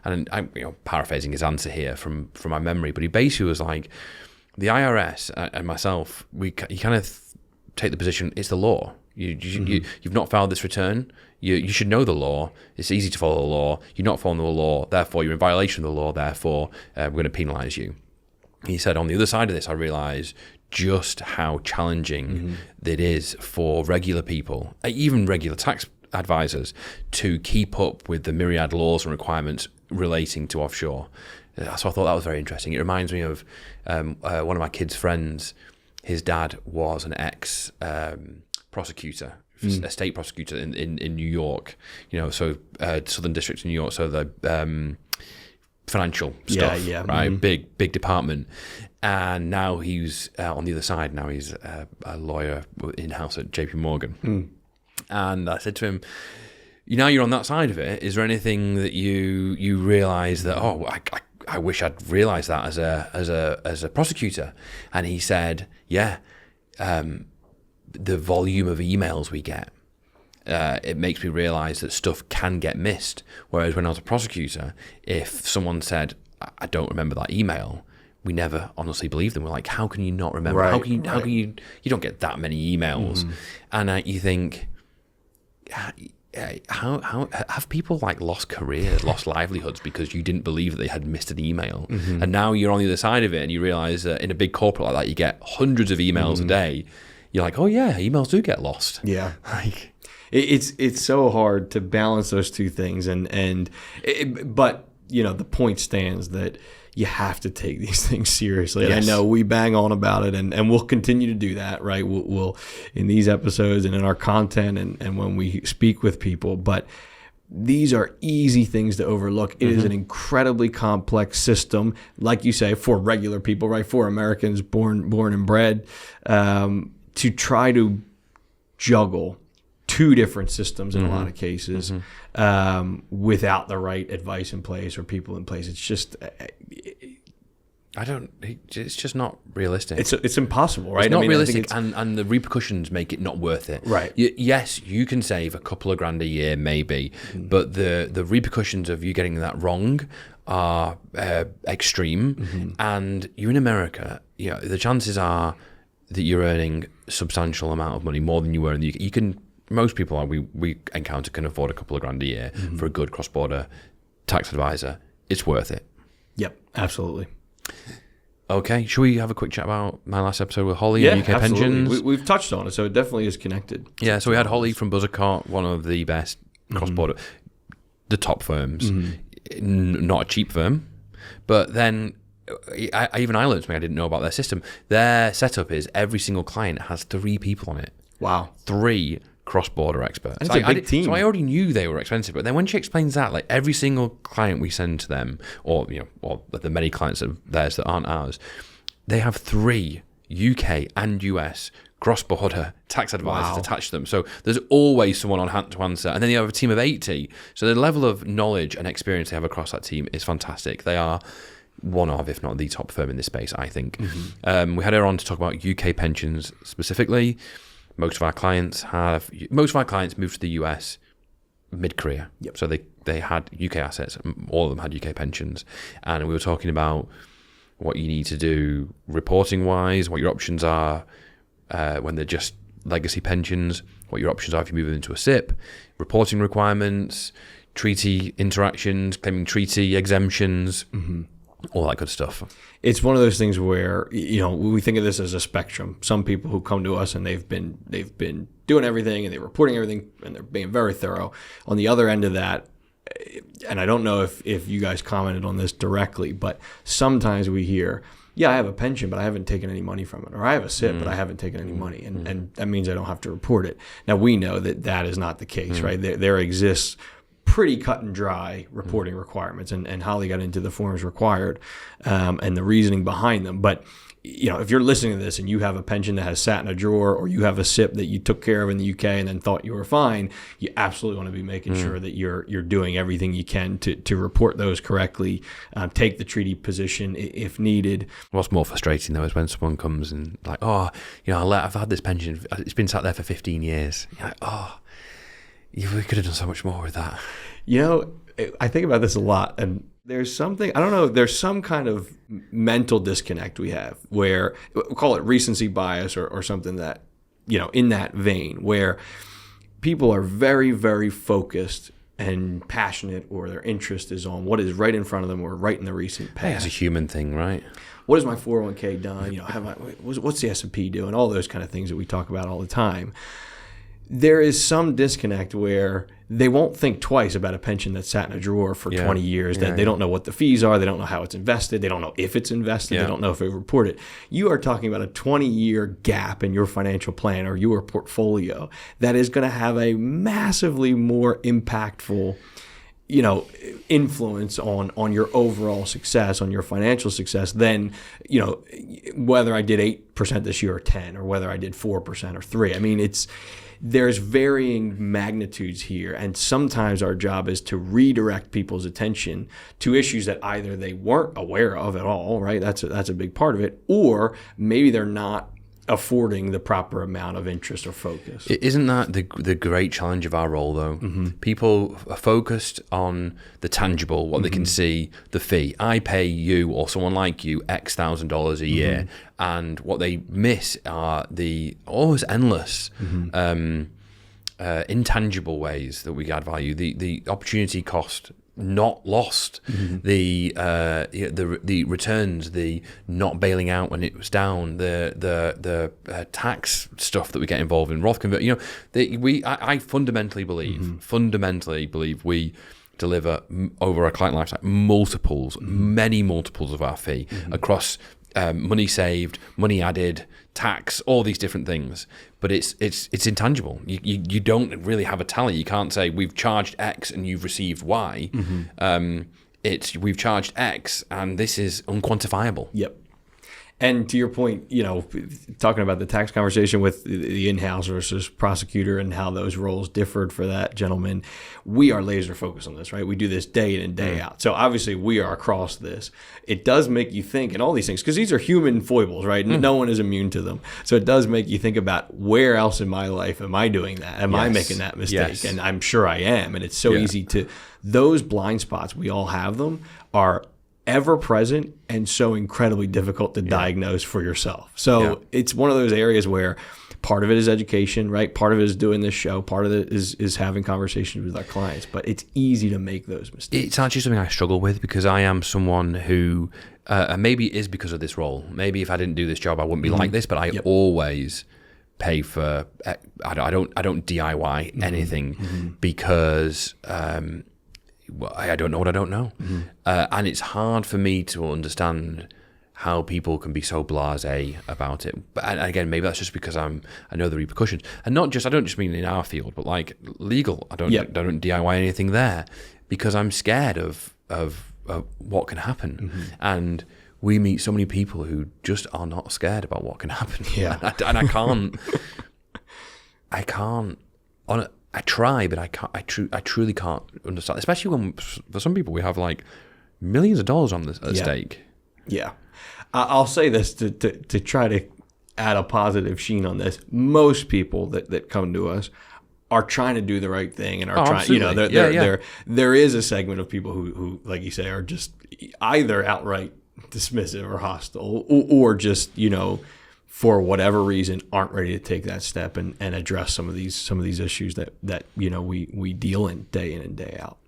I'm paraphrasing his answer here from my memory, but he basically was like, the IRS and myself, you kind of take the position, it's the law. You've not filed this return. You should know the law. It's easy to follow the law. You're not following the law. Therefore, you're in violation of the law. Therefore, we're going to penalise you. He said, on the other side of this, I realise just how challenging it is for regular people, even regular tax advisors, to keep up with the myriad laws and requirements relating to offshore. So I thought that was very interesting. It reminds me of one of my kids' friends. His dad was an ex-prosecutor. A state prosecutor in New York, so Southern District of New York, so the financial stuff, right? Big department. And now he's on the other side. Now he's a lawyer in-house at JP Morgan. And I said to him, now you're on that side of it, is there anything that you realise that, I wish I'd realised that as a prosecutor? And he said, the volume of emails we get, it makes me realise that stuff can get missed. Whereas when I was a prosecutor, if someone said, I don't remember that email, we never honestly believed them. We're like, how can you not remember? Right, how can you don't get that many emails? And you think, how have people lost careers, lost livelihoods because you didn't believe that they had missed an email? And now you're on the other side of it and you realise that in a big corporate like that, you get hundreds of emails a day. You're like, oh yeah, emails do get lost. Yeah, it's so hard to balance those two things, but the point stands that you have to take these things seriously. Yes. And I know we bang on about it, and we'll continue to do that, right? We'll in these episodes and in our content and when we speak with people, but these are easy things to overlook. It is an incredibly complex system, like you say, for regular people, right? For Americans born and bred, to try to juggle two different systems in a lot of cases without the right advice in place or people in place. It's just... it's just not realistic. It's impossible, right? It's not realistic, and the repercussions make it not worth it. Right. Yes, you can save a couple of grand a year, maybe, but the repercussions of you getting that wrong are extreme. And you're in America, the chances are that you're earning a substantial amount of money, more than you were in the UK. Most people we encounter can afford a couple of grand a year for a good cross-border tax advisor. It's worth it. Yep, absolutely. Okay, should we have a quick chat about my last episode with Holly and UK absolutely. pensions? We've touched on it, so it definitely is connected. Yeah, so we had Holly from Buzzercott, one of the best cross-border, the top firms. Not a cheap firm, but then I learned something I didn't know about their system. Their setup is every single client has 3 people on it. Wow. 3 cross-border experts. That's a big team. So I already knew they were expensive, but then when she explains that, every single client we send to them, or the many clients of theirs that aren't ours, they have 3 UK and US cross-border tax advisors attached to them. So there's always someone on hand to answer, and then you have a team of 80. So the level of knowledge and experience they have across that team is fantastic. They are one of, if not the top firm in this space, I think. We had her on to talk about UK pensions specifically. Most of our clients moved to the US mid-career. Yep. So they had UK assets. All of them had UK pensions. And we were talking about what you need to do reporting-wise, what your options are when they're just legacy pensions, what your options are if you move them into a SIP, reporting requirements, treaty interactions, claiming treaty exemptions, all that good stuff. It's one of those things where, we think of this as a spectrum. Some people who come to us and they've been doing everything and they're reporting everything and they're being very thorough. On the other end of that, and I don't know if you guys commented on this directly, but sometimes we hear, I have a pension, but I haven't taken any money from it. Or I have a SIP, but I haven't taken any money. And that means I don't have to report it. Now, we know that is not the case, right? There exists pretty cut and dry reporting requirements, and Holly got into the forms required and the reasoning behind them. But if you're listening to this and you have a pension that has sat in a drawer, or you have a SIP that you took care of in the UK and then thought you were fine, you absolutely want to be making sure that you're doing everything you can to report those correctly, take the treaty position if needed. What's more frustrating though is when someone comes and like, I've had this pension, it's been sat there for 15 years. You're like, we could have done so much more with that. I think about this a lot, and there's something, I don't know, there's some kind of mental disconnect we have where, we'll call it recency bias or something that, in that vein, where people are very, very focused and passionate, or their interest is on what is right in front of them or right in the recent past. It's a human thing, right? What has my 401k done? What's the S&P doing? All those kind of things that we talk about all the time. There is some disconnect where they won't think twice about a pension that's sat in a drawer for 20 years, that they don't know what the fees are, they don't know how it's invested, they don't know if it's invested, they don't know if they report it. You are talking about a 20-year gap in your financial plan or your portfolio that is going to have a massively more impactful influence on your overall success, on your financial success, than, whether I did 8% this year or 10, or whether I did 4% or 3%. I mean, there's varying magnitudes here, and sometimes our job is to redirect people's attention to issues that either they weren't aware of at all, right? That's a big part of it, or maybe they're not affording the proper amount of interest or focus. Isn't that the great challenge of our role, though? People are focused on the tangible, what they can see, the fee. I pay you or someone like you X $1,000 a year, and what they miss are the always endless intangible ways that we add value. The opportunity cost not lost, the returns, the not bailing out when it was down, the tax stuff that we get involved in, Roth convert. I fundamentally believe we deliver over a client lifetime many multiples of our fee across money saved, money added, tax, all these different things. But it's intangible. You don't really have a tally. You can't say we've charged X and you've received Y. It's we've charged X and this is unquantifiable. Yep. And to your point, talking about the tax conversation with the in-house versus prosecutor and how those roles differed for that gentleman, we are laser focused on this, right? We do this day in and day out. So obviously we are across this. It does make you think, and all these things, because these are human foibles, right? No one is immune to them. So it does make you think about, where else in my life am I doing that? Am I making that mistake? Yes. And I'm sure I am. And it's so easy to, those blind spots, we all have them, are ever present and so incredibly difficult to diagnose for yourself. So it's one of those areas where part of it is education, right? Part of it is doing this show. Part of it is having conversations with our clients. But it's easy to make those mistakes. It's actually something I struggle with, because I am someone who, and maybe it is because of this role. Maybe if I didn't do this job, I wouldn't be like this. But I always pay for. I don't DIY anything because. I don't know what I don't know. And it's hard for me to understand how people can be so blasé about it. And again, maybe that's just because I know the repercussions. And I don't just mean in our field, but like legal. I don't DIY anything there because I'm scared of what can happen. And we meet so many people who just are not scared about what can happen. And I can't. I try, but I can't. I truly can't understand. Especially when, for some people, we have like millions of dollars on at stake. Yeah, I'll say this to try to add a positive sheen on this. Most people that come to us are trying to do the right thing and are trying. Absolutely. There is a segment of people who, like you say, are just either outright dismissive or hostile, or just for whatever reason, aren't ready to take that step and address some of these issues that we deal in and day out.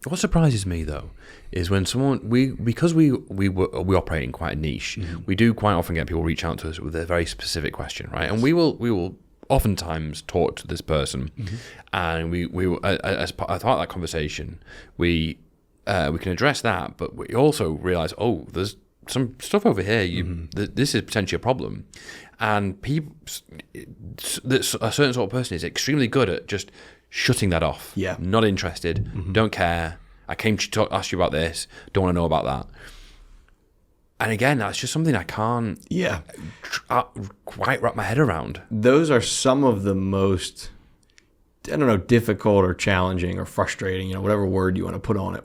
What surprises me though is when because we operate in quite a niche, we do quite often get people reach out to us with a very specific question, right? And we will oftentimes talk to this person, and we as part of that conversation, we can address that, but we also realize, there's some stuff over here. This is potentially a problem, and people, a certain sort of person is extremely good at just shutting that off. Yeah, not interested, don't care. I came to ask you about this. Don't want to know about that. And again, that's just something I can't quite wrap my head around. Those are some of the most, difficult or challenging or frustrating, whatever word you want to put on it,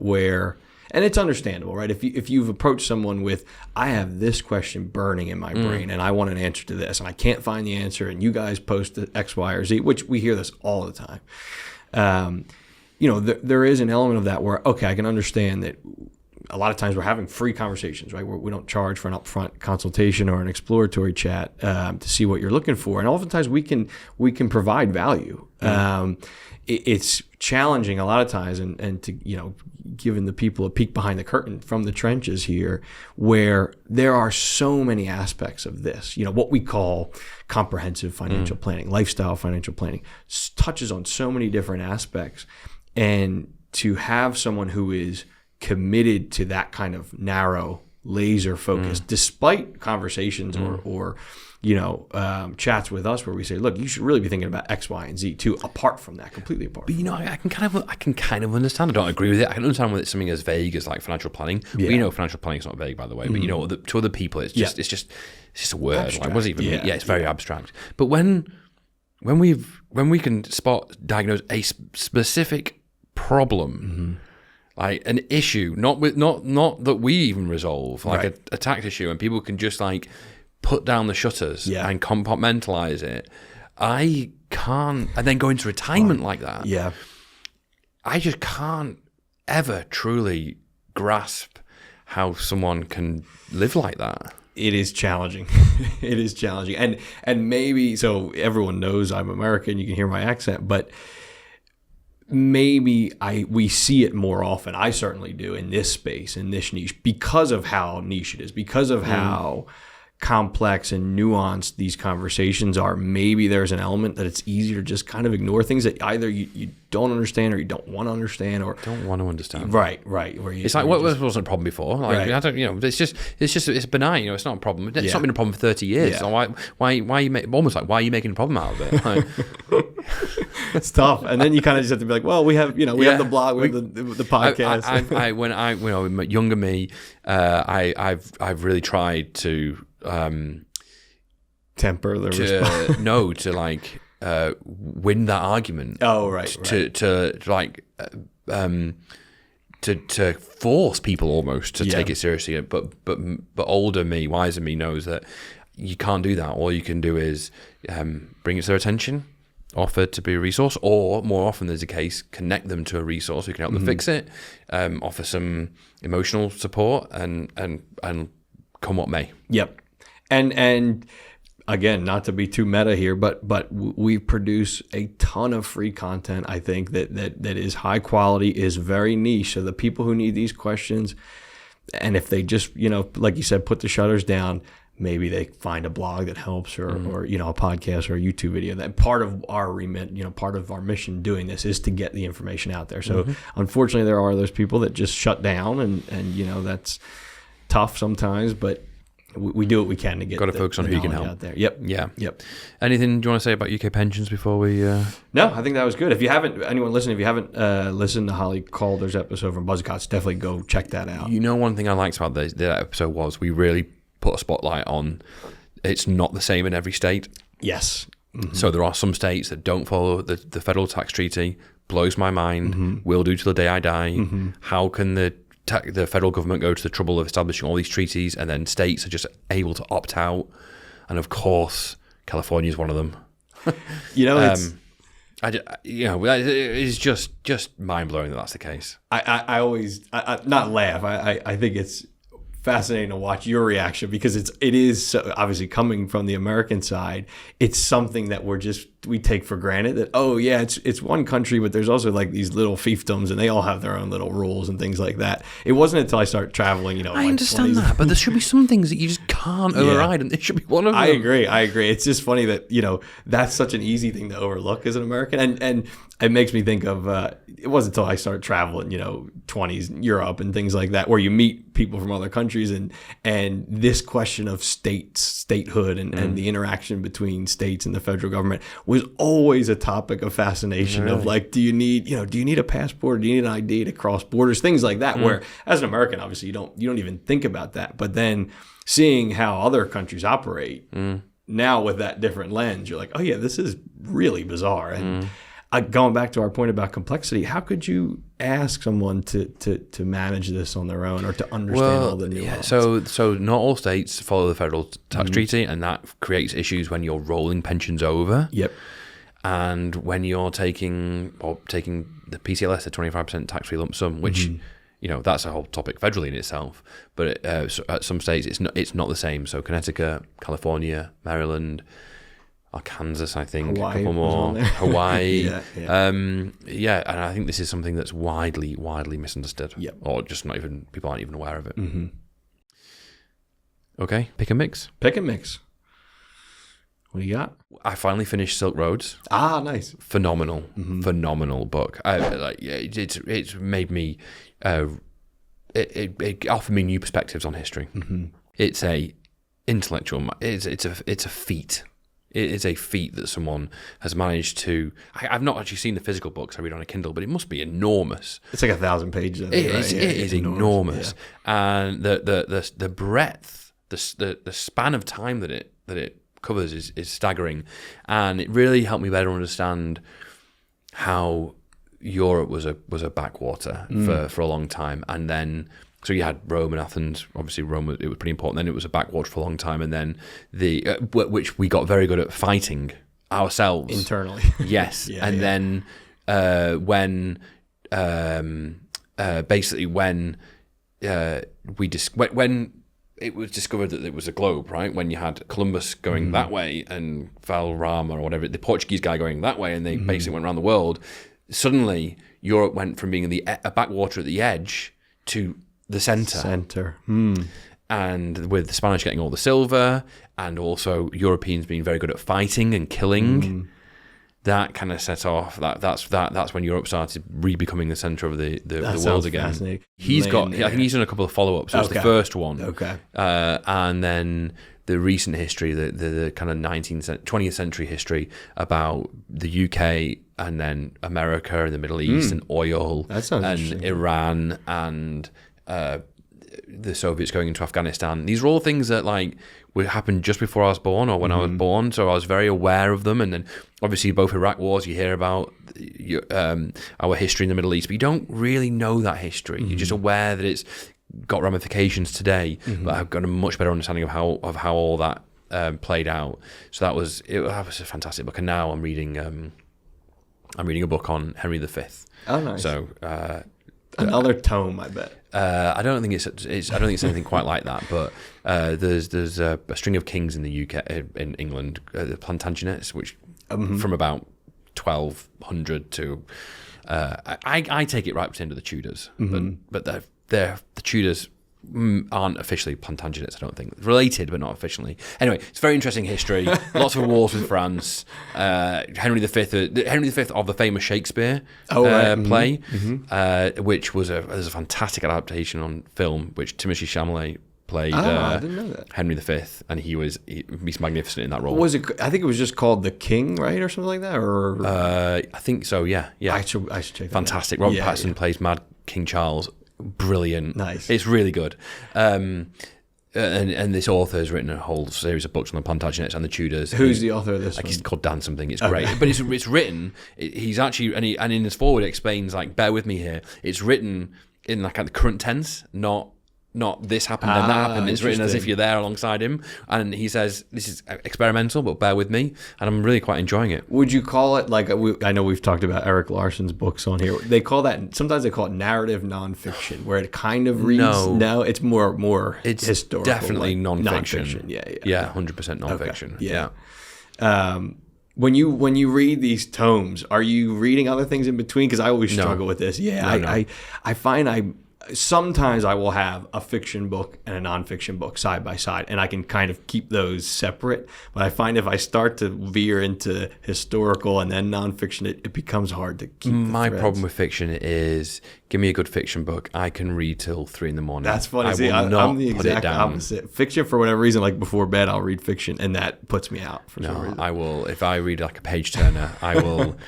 and it's understandable, right? If you've approached someone with, I have this question burning in my brain and I want an answer to this and I can't find the answer, and you guys post X, Y, or Z, which we hear this all the time. There is an element of that where, okay, I can understand that a lot of times we're having free conversations, right? We don't charge for an upfront consultation or an exploratory chat to see what you're looking for, and oftentimes we can provide value. It's challenging a lot of times, and to giving the people a peek behind the curtain from the trenches here, where there are so many aspects of this. What we call comprehensive financial planning, lifestyle financial planning, touches on so many different aspects, and to have someone who is committed to that kind of narrow laser focus, despite conversations or chats with us where we say, look, you should really be thinking about X, Y, and Z too, apart from that, completely apart. But I can kind of understand. I don't agree with it. I can understand when it's something as vague as like financial planning. Yeah. We know financial planning is not vague, by the way, but to other people, it's just a word. Abstract. Like, what does it even mean? Yeah, it's very abstract. But when we can diagnose a specific problem. Like an issue, not that we even resolve, like a tax issue, and people can just like put down the shutters and compartmentalize it. I can't, and then go into retirement like that. Yeah, I just can't ever truly grasp how someone can live like that. It is challenging. It is challenging, and maybe so everyone knows I'm American. You can hear my accent, but maybe we see it more often. I certainly do in this space, in this niche, because of how niche it is, because of how complex and nuanced these conversations are. Maybe there's an element that it's easier to just kind of ignore things that either you don't understand or you don't want to understand, or don't want to understand. Right. Where it's like, wasn't a problem before. Like, I don't, it's benign. It's not a problem. It's not been a problem for 30 years. Yeah. So why are you almost like, why are you making a problem out of it? Like, it's tough. And then you kind of just have to be like, well, we have the blog, we have the podcast. When younger me, I've really tried to temper the response. To like win that argument. Oh, right. To force people almost to take it seriously. But older me, wiser me knows that you can't do that. All you can do is bring it to their attention, offer to be a resource, or more often there's a case, connect them to a resource who can help them fix it, offer some emotional support, and come what may. Yep. And again, not to be too meta here, but we produce a ton of free content, I think, that is high quality, is very niche. So the people who need these questions, and if they just, like you said, put the shutters down, maybe they find a blog that helps, or a podcast or a YouTube video. That part of our remit, part of our mission doing this is to get the information out there. So unfortunately, there are those people that just shut down, and that's tough sometimes, but we do what we can to get. Got to focus on who you can help out there. Yep. Yeah. Yep. Anything do you want to say about UK pensions before we? No, I think that was good. If you haven't listened to Holly Calder's episode from Buzzcocks, definitely go check that out. One thing I liked about that episode was we really put a spotlight on it's not the same in every state. Yes. Mm-hmm. So there are some states that don't follow the federal tax treaty. Blows my mind. Will do till the day I die. How can the federal government go to the trouble of establishing all these treaties, and then states are just able to opt out? And of course, California is one of them. It's just mind blowing that that's the case. I always not laugh. I think it's fascinating to watch your reaction, because it is so, obviously coming from the American side, it's something that we're just we take for granted that, oh yeah, it's one country, but there's also like these little fiefdoms and they all have their own little rules and things like that. It wasn't until I started traveling, I understand that, but there should be some things that you just can't override, and it should be one of them. I agree. It's just funny that, that's such an easy thing to overlook as an American. And it makes me think of, it wasn't until I started traveling, 20s, Europe and things like that, where you meet people from other countries and this question of statehood and the interaction between states and the federal government was always a topic of fascination. Of like, do you need a passport? Do you need an ID to cross borders? Things like that, where as an American, obviously you don't even think about that. But then seeing how other countries operate now with that different lens, you're like, oh yeah, this is really bizarre. And going back to our point about complexity, how could you ask someone to manage this on their own or to understand all the nuances? So not all states follow the federal tax treaty, and that creates issues when you're rolling pensions over. Yep. And when you're taking the PCLS, the 25% tax-free lump sum, which that's a whole topic federally in itself. But at some states, it's not the same. So Connecticut, California, Maryland, Kansas, I think, Hawaii, a couple more, Hawaii. Yeah. And I think this is something that's widely misunderstood. Yep. Or just people aren't even aware of it. Mm-hmm. Okay, pick a mix. Pick a mix. What do you got? I finally finished Silk Roads. Ah, nice. Phenomenal book. It's made me. It offered me new perspectives on history. Mm-hmm. It's a intellectual. It's a feat. It is a feat that someone has managed to. I've not actually seen the physical books I read on a Kindle, but it must be enormous. It's like 1,000 pages. It is enormous, and the breadth, the span of time that it covers is staggering, and it really helped me better understand how Europe was a backwater for a long time, and then. So you had Rome and Athens. Obviously, Rome it was pretty important. Then it was a backwater for a long time, and then which we got very good at fighting ourselves internally. Yes, then when basically when it was discovered that it was a globe, right? When you had Columbus going that way and Valderrama or whatever, the Portuguese guy going that way, and they basically went around the world. Suddenly, Europe went from being a backwater at the edge to the center. And with the Spanish getting all the silver, and also Europeans being very good at fighting and killing, that kind of set off. That's when Europe started re-becoming the center of the world again. I think he's done a couple of follow-ups. So it's the first one. Okay. And then the recent history, the kind of 20th century history about the UK and then America and the Middle East and oil and Iran and the Soviets going into Afghanistan. These are all things that would happen just before I was born or when I was born, so I was very aware of them. And then obviously both Iraq wars, you hear about our history in the Middle East, but you don't really know that history. You're just aware that it's got ramifications today, but I've got a much better understanding of how all that played out. So that was a fantastic book. And now I'm reading a book on Henry V. Oh, nice. So another tome, I bet. I don't think it's anything quite like that, but there's a string of kings in the UK, in England, the Plantagenets, which from about 1200 to I take it right up to the end of the Tudors, but the Tudors aren't officially Plantagenets, I don't think. Related, but not officially. Anyway, it's very interesting history. Lots of wars with France. Henry V of the famous Shakespeare play, which was there's a fantastic adaptation on film, which Timothée Chalamet played. I didn't know that. Henry V, and he's magnificent in that role. Was it? I think it was just called The King, right, or something like that. Or I think so. Yeah. I should check that fantastic. out. Robert Pattinson plays Mad King Charles. Brilliant. Nice. It's really good. And this author has written a whole series of books on the Plantagenets and the Tudors. Who's the author of this one? He's called Dan something. It's great. But it's written, he's actually, and in his foreword explains, bear with me here, it's written in the current tense, not this happened and that happened. It's written as if you're there alongside him. And he says, this is experimental, but bear with me. And I'm really quite enjoying it. Would you call it, I know we've talked about Eric Larson's books on here. Sometimes they call it narrative nonfiction, where it kind of reads. No, it's more it's historical. Definitely nonfiction. Yeah, 100% nonfiction. Okay. Yeah. When you read these tomes, are you reading other things in between? Because I always struggle with this. Yeah, No. I find sometimes I will have a fiction book and a nonfiction book side by side, and I can kind of keep those separate. But I find if I start to veer into historical and then nonfiction, it becomes hard to keep My the problem with fiction is, give me a good fiction book, I can read till 3 a.m. That's funny. I'm the exact opposite. Fiction, for whatever reason, like before bed, I'll read fiction, and that puts me out for some reason. I will. If I read like a page turner, I'll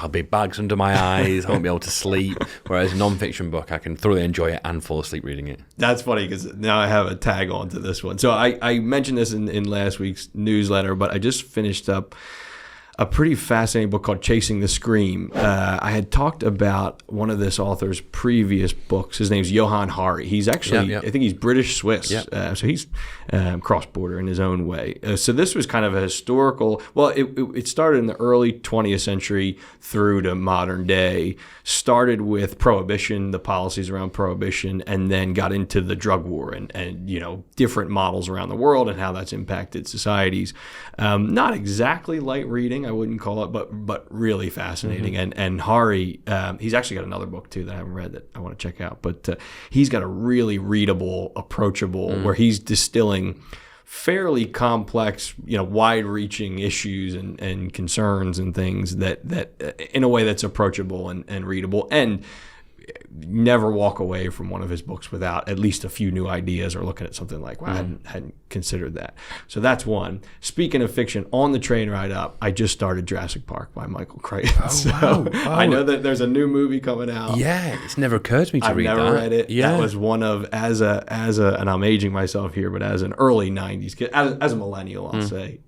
be bags under my eyes. I won't be able to sleep. Whereas a non-fiction book, I can thoroughly enjoy it and fall asleep reading it. That's funny because now I have a tag on to this one. So I mentioned this in last week's newsletter, but I just finished up a pretty fascinating book called Chasing the Scream. I had talked about one of this author's previous books. His name's Johann Hari. He's actually, I think he's British-Swiss. So he's cross-border in his own way. So this was kind of a historical, well, it started in the early 20th century through to modern day. Started with prohibition, the policies around prohibition, and then got into the drug war and different models around the world and how that's impacted societies. Not exactly light reading, I wouldn't call it, but really fascinating. Mm-hmm. And Hari, he's actually got another book too that I haven't read that I want to check out. But he's got a really readable, approachable, where he's distilling fairly complex, wide-reaching issues and concerns and things that in a way that's approachable and readable, and never walk away from one of his books without at least a few new ideas or looking at something like, wow, I hadn't considered that. So that's one. Speaking of fiction, on the train ride up, I just started Jurassic Park by Michael Crichton. Wow. I know that there's a new movie coming out. Yeah, it's never occurred to me to read that. I've never read it. Yeah. That was one of, as a, and I'm aging myself here, but as an early 90s kid, as a millennial, I'll say,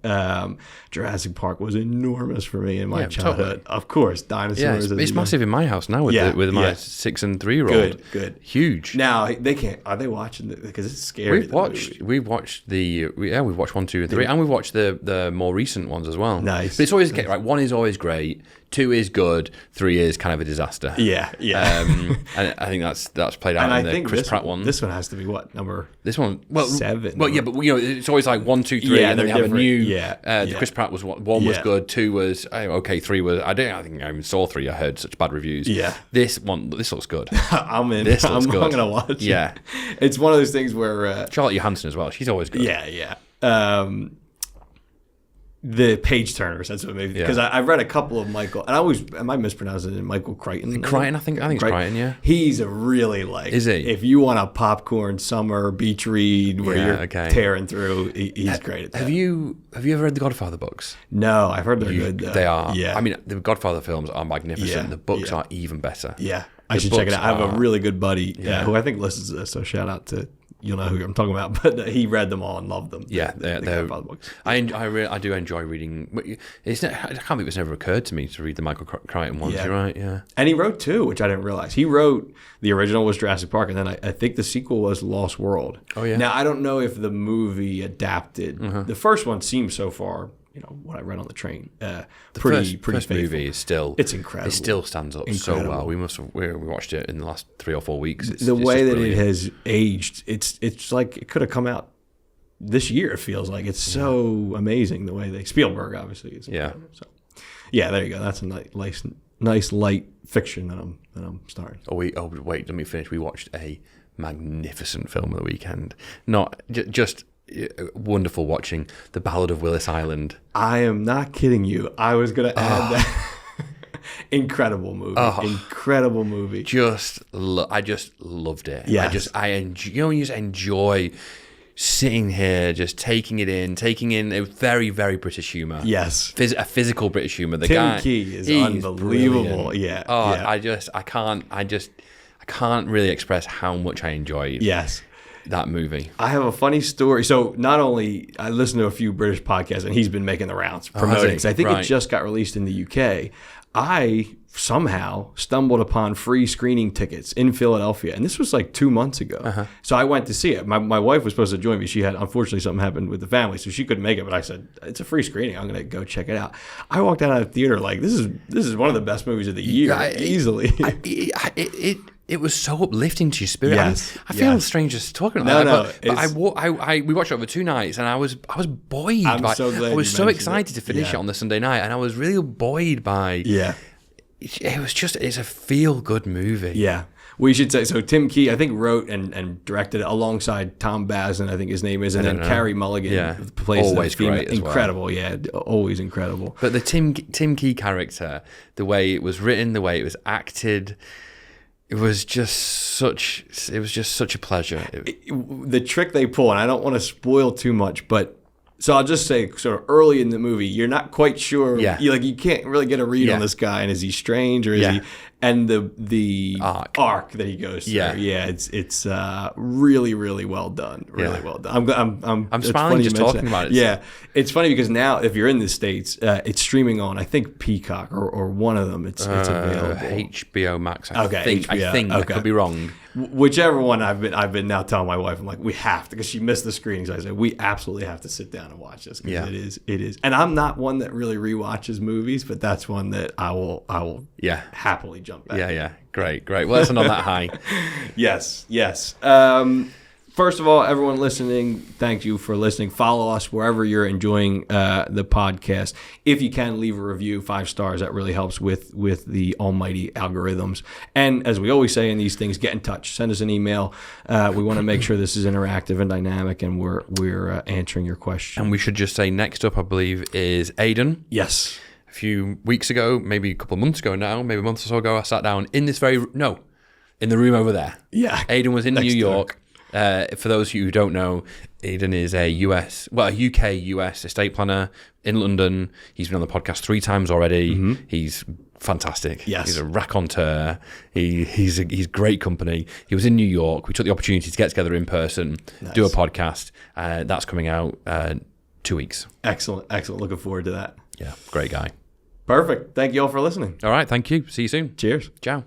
Jurassic Park was enormous for me in my childhood. Totally. Of course, dinosaurs. Yeah, it's massive in my house now with my 6 and 3-year-old. Good. Huge. Now they can't. Are they watching it? Because it's scary. We've watched 1, 2, and 3, and we've watched the more recent ones as well. Nice. But it's always right. 1 is always great. 2 is good. 3 is kind of a disaster. Yeah. And I think that's played out in the Chris Pratt one. This one has to be what number? This one, 7. Well, yeah, but it's always like 1, 2, 3, and then they have a new. The Chris Pratt was 1 was good, 2 was okay, 3 was. I think I even saw 3. I heard such bad reviews. Yeah. This looks good. I'm in. I'm gonna watch it. Yeah. It's one of those things where Charlotte Johansson as well. She's always good. Yeah. The page turners. That's what maybe because I've read a couple of Michael, and am I mispronouncing it? Michael Crichton. Crichton, I think it's Crichton. Yeah, he's a really Is he? If you want a popcorn summer beach read where you're tearing through, he's great at that. Have you ever read the Godfather books? No, I've heard they're good. Though. They are. Yeah. I mean, the Godfather films are magnificent. The books are even better. Yeah, I should check it out. I have a really good buddy who I think listens to this, so shout out to. You'll know who I'm talking about, but he read them all and loved them. Yeah, they're books. I do enjoy reading. I can't believe it's never occurred to me to read the Michael Crichton ones. Yeah. You're right, yeah. And he wrote 2, which I didn't realize. He wrote the original was Jurassic Park, and then I think the sequel was Lost World. Oh yeah. Now I don't know if the movie adapted. The first one seems so far. What I read on the train. Pretty first movie is still. It's incredible. It still stands up so well. We watched it in the last 3 or 4 weeks. The way that it has aged, it's like it could have come out this year. It feels like it's so amazing the way they Spielberg obviously is. Yeah. So there you go. That's a nice light fiction that I'm starting. Wait, let me finish. We watched a magnificent film of the weekend. Not just. Wonderful watching The Ballad of Willis Island. I am not kidding you. I was going to add that. Incredible movie. Incredible movie. I just loved it. Yes. You just enjoy sitting here, just taking in a very, very British humour. Yes. A physical British humour. The Tim guy, Key is unbelievable. Brilliant. Yeah. I can't really express how much I enjoyed. Yes. That movie. I have a funny story. So not only I listen to a few British podcasts, and he's been making the rounds promoting. Because I think it just got released in the UK. I somehow stumbled upon free screening tickets in Philadelphia, and this was like 2 months ago. So I went to see it. My wife was supposed to join me. She had, unfortunately, something happened with the family, so she couldn't make it. But I said, it's a free screening. I'm going to go check it out. I walked out of the theater like, this is one of the best movies of the year, easily. it was so uplifting to your spirit. Yes, I feel yes. strange just talking about that. But we watched it over 2 nights, and I was buoyed. So glad I was you so mentioned excited to finish it on the Sunday night, and I was really buoyed by. Yeah. It's a feel good movie. Yeah. We should say, so Tim Key, I think, wrote and directed it alongside Tom Bazin, I think his name is, and then Carey Mulligan plays always the great as well. Incredible, yeah, always incredible. But the Tim Key character, the way it was written, the way it was acted, it was just such a pleasure. The trick they pull, and I don't want to spoil too much, but so I'll just say, sort of early in the movie, you're not quite sure. Yeah. You can't really get a read on this guy, and is he strange or is he? And the arc that he goes through, it's really, really well done. Really well done. I'm smiling just talking about it. Yeah, it's funny because now, if you're in the States, it's streaming on, I think, Peacock or one of them. It's available. HBO Max. I think. Okay. I could be wrong. Whichever one I've been now telling my wife, I'm like, we have to, because she missed the screenings. I said, we absolutely have to sit down and watch this, because it is. And I'm not one that really rewatches movies, but that's one that I will happily jump back. Yeah. Great. Well, let's end on that high. Yes. First of all, everyone listening, thank you for listening. Follow us wherever you're enjoying the podcast. If you can, leave a review, 5 stars. That really helps with the almighty algorithms. And as we always say in these things, get in touch. Send us an email. We want to make sure this is interactive and dynamic, and we're answering your questions. And we should just say, next up, I believe, is Aidan. Yes. A few weeks ago, maybe a couple of months ago now, maybe a month or so ago, I sat down in the room over there. Yeah. Aidan was in New York. For those of you who don't know, Aidan is a UK-US estate planner in London. He's been on the podcast 3 times already. Mm-hmm. He's fantastic. Yes. He's a raconteur. He's great company. He was in New York. We took the opportunity to get together in person, do a podcast. That's coming out 2 weeks. Excellent. Looking forward to that. Yeah, great guy. Perfect. Thank you all for listening. All right, thank you. See you soon. Cheers. Ciao.